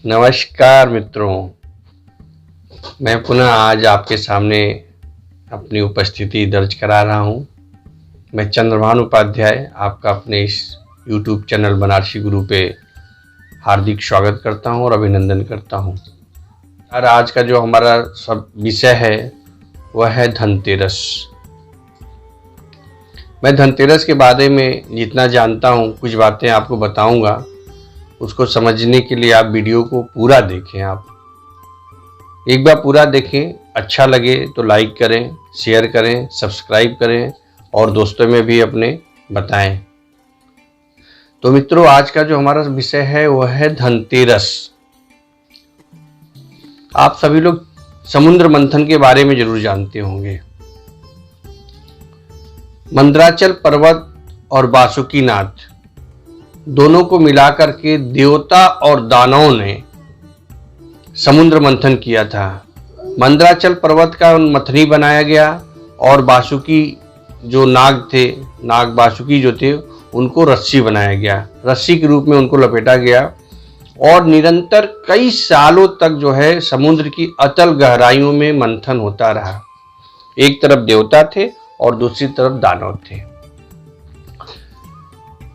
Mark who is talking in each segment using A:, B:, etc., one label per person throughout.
A: नमस्कार मित्रों, मैं पुनः आज आपके सामने अपनी उपस्थिति दर्ज करा रहा हूँ। मैं चंद्रभानु उपाध्याय आपका अपने इस YouTube चैनल बनारसी गुरु पे हार्दिक स्वागत करता हूँ और अभिनंदन करता हूँ। और आज का जो हमारा सब विषय है वह है धनतेरस। मैं धनतेरस के बारे में जितना जानता हूँ कुछ बातें आपको बताऊँगा। उसको समझने के लिए आप वीडियो को पूरा देखें। आप एक बार पूरा देखें, अच्छा लगे तो लाइक करें, शेयर करें, सब्सक्राइब करें और दोस्तों में भी अपने बताएं। तो मित्रों, आज का जो हमारा विषय है वह है धनतेरस। आप सभी लोग समुद्र मंथन के बारे में जरूर जानते होंगे। मंदराचल पर्वत और बासुकीनाथ दोनों को मिलाकर के देवता और दानवों ने समुद्र मंथन किया था। मंदराचल पर्वत का मथनी बनाया गया और बासुकी जो नाग थे, नाग बासुकी जो थे, उनको रस्सी बनाया गया। रस्सी के रूप में उनको लपेटा गया और निरंतर कई सालों तक जो है समुद्र की अतल गहराइयों में मंथन होता रहा। एक तरफ देवता थे और दूसरी तरफ दानव थे।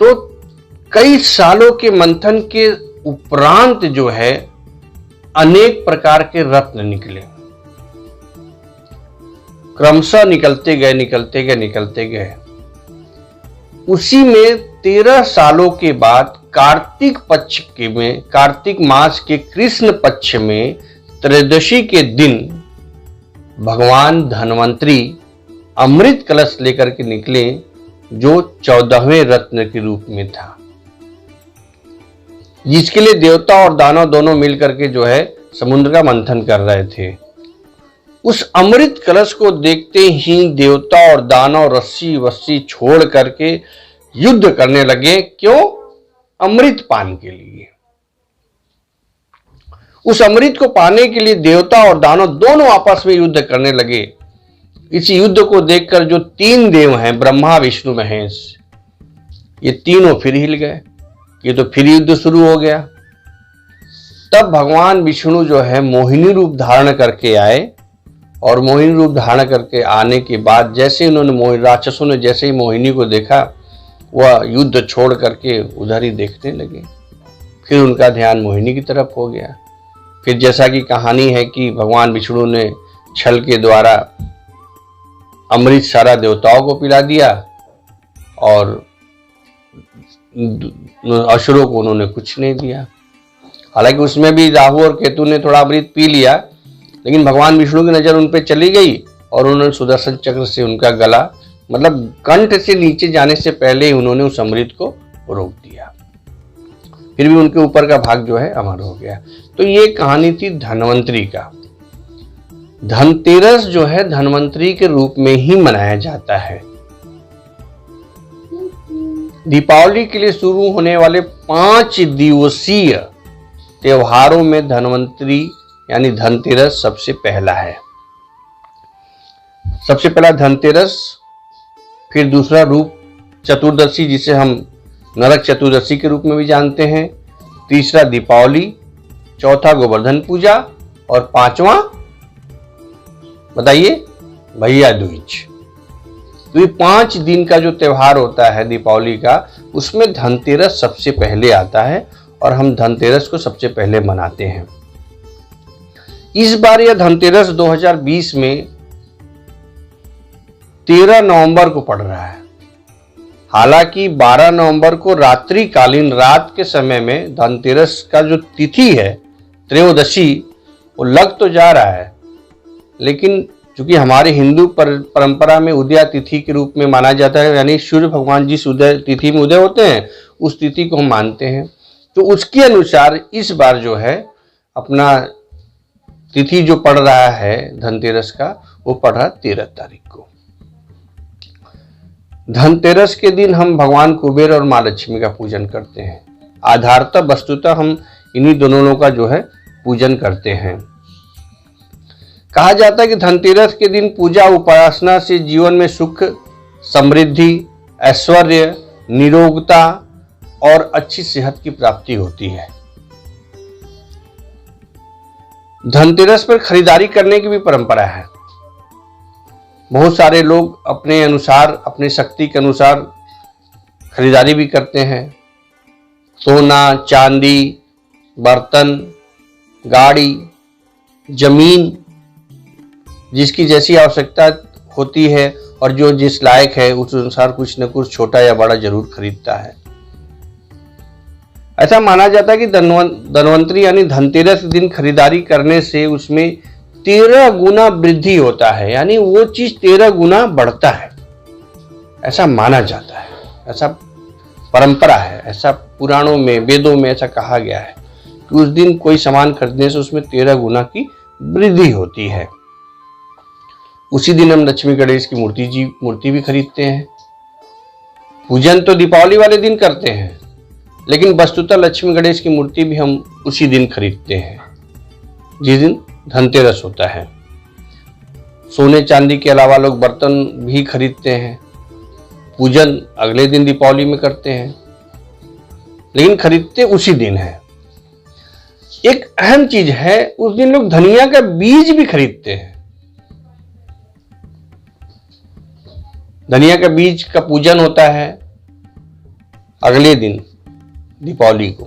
A: तो कई सालों के मंथन के उपरांत जो है अनेक प्रकार के रत्न निकले। क्रमशः निकलते गए। उसी में 13 सालों के बाद कार्तिक मास के कृष्ण पक्ष में त्रयोदशी के दिन भगवान धन्वंतरी अमृत कलश लेकर के निकले, जो 14वें रत्न के रूप में था, जिसके लिए देवता और दानव दोनों मिलकर के जो है समुद्र का मंथन कर रहे थे। उस अमृत कलश को देखते ही देवता और दानव रस्सी वस्सी छोड़ करके युद्ध करने लगे। क्यों? अमृत पान के लिए। उस अमृत को पाने के लिए देवता और दानव दोनों आपस में युद्ध करने लगे। इस युद्ध को देखकर जो 3 देव हैं, ब्रह्मा विष्णु महेश, ये तीनों फिर हिल गए। ये तो फिर युद्ध शुरू हो गया। तब भगवान विष्णु जो है मोहिनी रूप धारण करके आए और मोहिनी रूप धारण करके आने के बाद जैसे उन्होंने राक्षसों ने जैसे ही मोहिनी को देखा, वह युद्ध छोड़ करके उधर ही देखने लगे। फिर उनका ध्यान मोहिनी की तरफ हो गया। फिर जैसा कि कहानी है कि भगवान विष्णु ने छल के द्वारा अमृत सारा देवताओं को पिला दिया और असुरों को उन्होंने कुछ नहीं दिया। हालांकि उसमें भी राहु और केतु ने थोड़ा अमृत पी लिया, लेकिन भगवान विष्णु की नजर उन पर चली गई और उन्होंने सुदर्शन चक्र से उनका गला, मतलब कंठ से नीचे जाने से पहले ही उन्होंने उस अमृत को रोक दिया। फिर भी उनके ऊपर का भाग जो है अमर हो गया। तो ये कहानी थी धन्वंतरी का। धनतेरस जो है धन्वंतरी के रूप में ही मनाया जाता है। दीपावली के लिए शुरू होने वाले 5 दिवसीय त्योहारों में धन्वंतरी यानी धनतेरस सबसे पहला है। सबसे पहला धनतेरस, फिर दूसरा रूप चतुर्दशी जिसे हम नरक चतुर्दशी के रूप में भी जानते हैं, तीसरा दीपावली, चौथा गोवर्धन पूजा और 5वां बताइए भैया दूज। तो ये 5 दिन का जो त्योहार होता है दीपावली का, उसमें धनतेरस सबसे पहले आता है और हम धनतेरस को सबसे पहले मनाते हैं। इस बार यह धनतेरस 2020 में 13 नवंबर को पड़ रहा है। हालांकि 12 नवंबर को रात्रिकालीन रात के समय में धनतेरस का जो तिथि है त्रयोदशी, वो लग तो जा रहा है, लेकिन क्योंकि हमारे हिंदू परंपरा में उदया तिथि के रूप में माना जाता है, यानी सूर्य भगवान जिस उदय तिथि में उदय होते हैं उस तिथि को हम मानते हैं। तो उसके अनुसार इस बार जो है अपना तिथि जो पड़ रहा है धनतेरस का, वो पड़ रहा 13 तारीख को। धनतेरस के दिन हम भगवान कुबेर और माँ लक्ष्मी का पूजन करते हैं। आधारतः वस्तुतः हम इन्हीं दोनों का जो है पूजन करते हैं। कहा जाता है कि धनतेरस के दिन पूजा उपासना से जीवन में सुख, समृद्धि, ऐश्वर्य, निरोगता और अच्छी सेहत की प्राप्ति होती है। धनतेरस पर खरीदारी करने की भी परंपरा है। बहुत सारे लोग अपने अनुसार, अपनी शक्ति के अनुसार खरीदारी भी करते हैं। सोना, चांदी, बर्तन, गाड़ी, जमीन, जिसकी जैसी आवश्यकता होती है और जो जिस लायक है उस अनुसार कुछ न कुछ छोटा या बड़ा जरूर खरीदता है। ऐसा माना जाता है कि धनवंतरी यानी धनतेरस दिन खरीदारी करने से उसमें 13 गुना वृद्धि होता है, यानी वो चीज 13 गुना बढ़ता है, ऐसा माना जाता है। ऐसा परंपरा है, ऐसा पुराणों में, वेदों में ऐसा कहा गया है कि उस दिन कोई सामान खरीदने से उसमें 13 गुना की वृद्धि होती है। उसी दिन हम लक्ष्मी गणेश की मूर्ति भी खरीदते हैं। पूजन तो दीपावली वाले दिन करते हैं, लेकिन वस्तुतः लक्ष्मी गणेश की मूर्ति भी हम उसी दिन खरीदते हैं जिस दिन धनतेरस होता है। सोने चांदी के अलावा लोग बर्तन भी खरीदते हैं। पूजन अगले दिन दीपावली में करते हैं, लेकिन खरीदते उसी दिन है। एक अहम चीज है, उस दिन लोग धनिया का बीज भी खरीदते हैं। धनिया का बीज का पूजन होता है अगले दिन दीपावली को,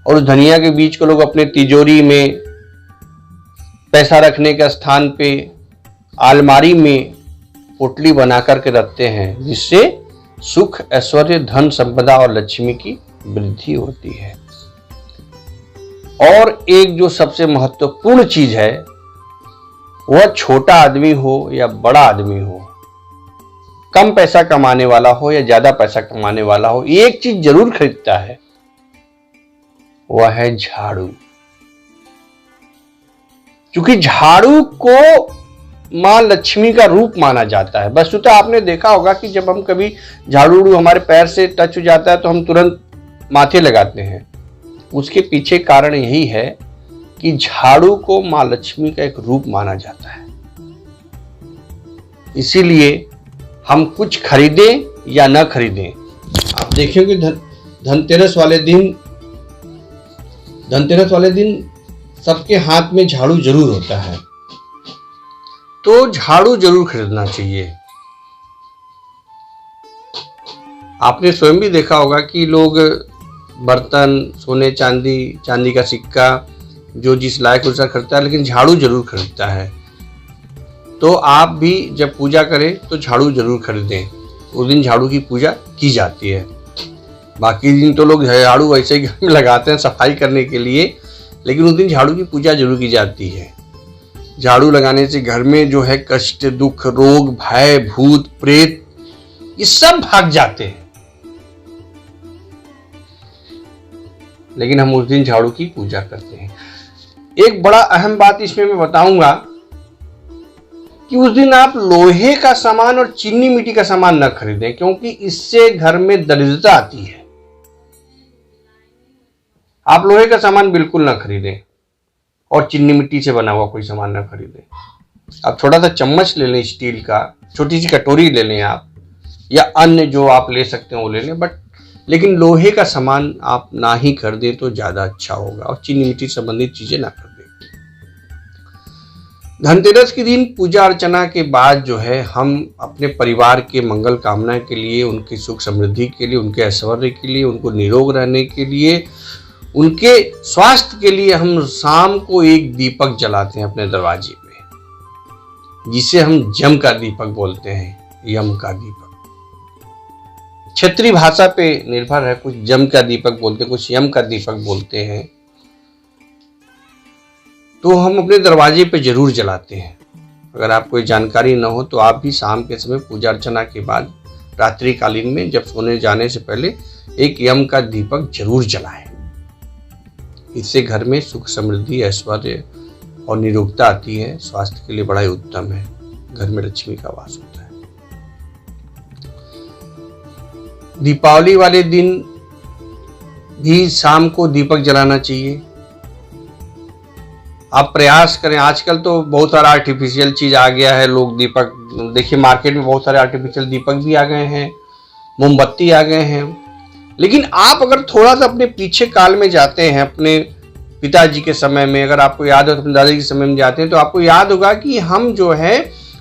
A: और उस धनिया के बीज को लोग अपने तिजोरी में, पैसा रखने के स्थान पे, अलमारी में पोटली बना करके रखते हैं, जिससे सुख, ऐश्वर्य, धन, संपदा और लक्ष्मी की वृद्धि होती है। और एक जो सबसे महत्वपूर्ण चीज है, वह छोटा आदमी हो या बड़ा आदमी हो, कम पैसा कमाने वाला हो या ज्यादा पैसा कमाने वाला हो, एक चीज जरूर खरीदता है, वह है झाड़ू। क्योंकि झाड़ू को मां लक्ष्मी का रूप माना जाता है। वस्तुतः आपने देखा होगा कि जब हम कभी झाड़ू हमारे पैर से टच हो जाता है तो हम तुरंत माथे लगाते हैं। उसके पीछे कारण यही है कि झाड़ू को मां लक्ष्मी का एक रूप माना जाता है। इसीलिए हम कुछ खरीदें या न खरीदें, आप देखेंगे धनतेरस वाले दिन सबके हाथ में झाड़ू जरूर होता है, तो झाड़ू जरूर खरीदना चाहिए। आपने स्वयं भी देखा होगा कि लोग बर्तन, सोने चांदी का सिक्का, जो जिस लायक उसका खरीदता है, लेकिन झाड़ू जरूर खरीदता है। तो आप भी जब पूजा करें तो झाड़ू जरूर खरीदें। उस दिन झाड़ू की पूजा की जाती है। बाकी दिन तो लोग झाड़ू वैसे ही घर में लगाते हैं सफाई करने के लिए, लेकिन उस दिन झाड़ू की पूजा जरूर की जाती है। झाड़ू लगाने से घर में जो है कष्ट, दुख, रोग, भय, भूत, प्रेत, ये सब भाग जाते हैं। लेकिन हम उस दिन झाड़ू की पूजा करते हैं। एक बड़ा अहम बात इसमें मैं बताऊंगा कि उस दिन आप लोहे का सामान और चीनी मिट्टी का सामान न खरीदें, क्योंकि इससे घर में दरिद्रता आती है। आप लोहे का सामान बिल्कुल न खरीदें और चीनी मिट्टी से बना हुआ कोई सामान न खरीदें। आप छोटा सा चम्मच ले लें स्टील का, छोटी सी कटोरी ले लें आप, या अन्य जो आप ले सकते हैं वो ले लें, लेकिन लोहे का सामान आप ना ही खरीदें तो ज्यादा अच्छा होगा, और चीनी मिट्टी संबंधित चीजें ना खरीदें। धनतेरस के दिन पूजा अर्चना के बाद जो है हम अपने परिवार के मंगल कामना के लिए, उनकी सुख समृद्धि के लिए, उनके ऐश्वर्य के लिए, उनको निरोग रहने के लिए, उनके स्वास्थ्य के लिए हम शाम को एक दीपक जलाते हैं अपने दरवाजे पे, जिसे हम जम का दीपक बोलते हैं, यम का दीपक। क्षेत्रीय भाषा पे निर्भर है, कुछ जम का दीपक बोलते हैं, कुछ यम का दीपक बोलते हैं। तो हम अपने दरवाजे पे जरूर जलाते हैं। अगर आपको जानकारी न हो तो आप भी शाम के समय पूजा अर्चना के बाद रात्रि कालीन में जब सोने जाने से पहले एक यम का दीपक जरूर जलाएं। इससे घर में सुख समृद्धि, ऐश्वर्य और निरोगता आती है। स्वास्थ्य के लिए बड़ा ही उत्तम है। घर में लक्ष्मी का वास होता है। दीपावली वाले दिन भी शाम को दीपक जलाना चाहिए। आप प्रयास करें। आजकल तो बहुत सारा आर्टिफिशियल चीज आ गया है। लोग दीपक, देखिए मार्केट में बहुत सारे आर्टिफिशियल दीपक भी आ गए हैं, मोमबत्ती आ गए हैं। लेकिन आप अगर थोड़ा सा अपने पीछे काल में जाते हैं, अपने पिताजी के समय में, अगर आपको याद हो तो अपने दादाजी के समय में जाते हैं तो आपको याद होगा कि हम जो है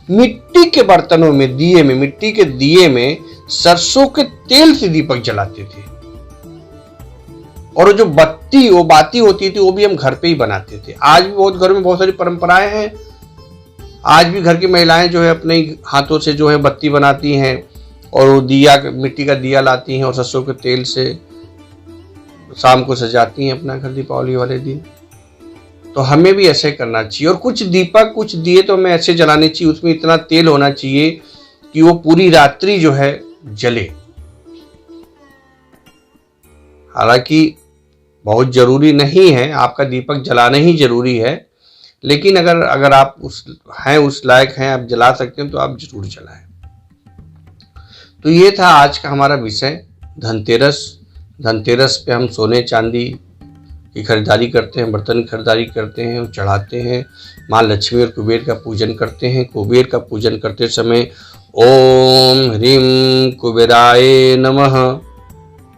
A: मिट्टी के बर्तनों में, दिए में, मिट्टी के दिए में सरसों के तेल से दीपक जलाते थे। और जो बाती होती थी वो भी हम घर पे ही बनाते थे। आज भी बहुत घरों में बहुत सारी परंपराएं हैं। आज भी घर की महिलाएं जो है अपने हाथों से जो है बत्ती बनाती हैं और वो दिया, मिट्टी का दिया लाती हैं और सरसों के तेल से शाम को सजाती हैं अपना घर दीपावली वाले दिन। तो हमें भी ऐसे करना चाहिए। और कुछ दीपक, कुछ दिए तो हमें ऐसे जलाने चाहिए, उसमें इतना तेल होना चाहिए कि वो पूरी रात्रि जो है जले। हालांकि बहुत जरूरी नहीं है, आपका दीपक जलाना ही जरूरी है, लेकिन अगर आप उस लायक हैं, आप जला सकते हैं तो आप जरूर जलाएं। तो ये था आज का हमारा विषय, धनतेरस। धनतेरस पे हम सोने चांदी की खरीदारी करते हैं, बर्तन की खरीदारी करते हैं और चढ़ाते हैं। माँ लक्ष्मी और कुबेर का पूजन करते हैं। कुबेर का पूजन करते समय ओम ह्रीं कुबेराय नमः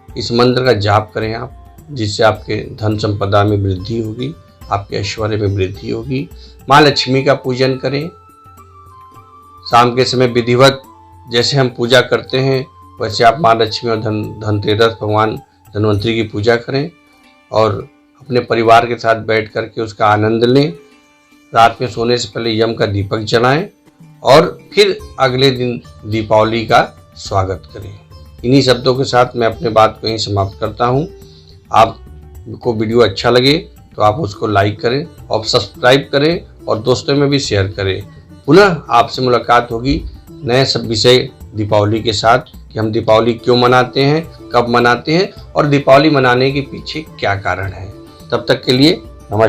A: इस मंत्र का जाप करें आप, जिससे आपके धन संपदा में वृद्धि होगी, आपके ऐश्वर्य में वृद्धि होगी। माँ लक्ष्मी का पूजन करें। शाम के समय विधिवत जैसे हम पूजा करते हैं वैसे आप माँ लक्ष्मी और धनतेरस भगवान धन्वंतरी की पूजा करें और अपने परिवार के साथ बैठ करके उसका आनंद लें। रात में सोने से पहले यम का दीपक जलाएं और फिर अगले दिन दीपावली का स्वागत करें। इन्हीं शब्दों के साथ मैं अपने बात को यहीं समाप्त करता हूँ। आपको वीडियो अच्छा लगे तो आप उसको लाइक करें और सब्सक्राइब करें और दोस्तों में भी शेयर करें। पुनः आपसे मुलाकात होगी नए सब विषय दीपावली के साथ, कि हम दीपावली क्यों मनाते हैं, कब मनाते हैं और दीपावली मनाने के पीछे क्या कारण है। तब तक के लिए नमस्कार।